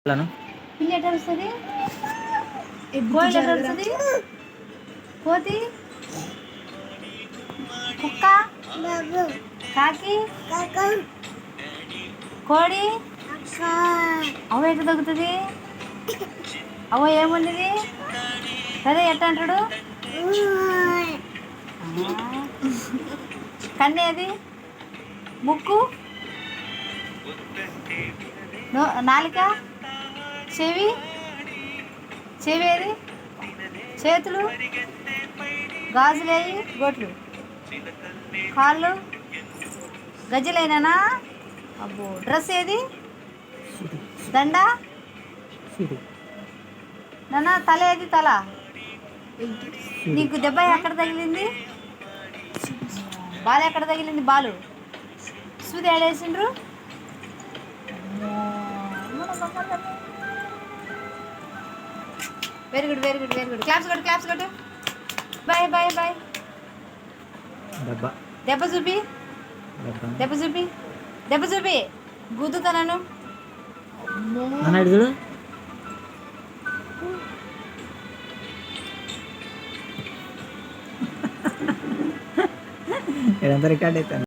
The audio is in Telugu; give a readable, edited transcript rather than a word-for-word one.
పిల్లి ఎట్లా వస్తుంది? కోయిల్ ఎట్లా వస్తుంది? కోతి, కుక్క, కాకి, కోడి, అవ్వ ఎట్లా తగ్గుతుంది? అవ్వ ఏమున్నది? సరే ఎట్లా అంటాడు? కన్నేది? ముక్కు, నాలిక, చెవి, చెవేది? చేతులు, గాజులేవి, గొట్లు, కాళ్ళు, గజ్జలైనా? అబ్బో, డ్రెస్ ఏది? దండ, నాన్న తల ఏది? తల నీకు దెబ్బ ఎక్కడ తగిలింది? బాల్ ఎక్కడ తగిలింది? బాలు సూది ఏడేసిండ్రు? Very good, very good, very good. Claps కొట్టు, క్లాప్స్ కొట్టు. Bye bye bye. దెబ్బ చూపి, దెబ్బ చూపి, దెబ్బ చూపి. గుద్దుతా నన్ను. చూడు ఇదంతా రికార్డ్ అవుతాను.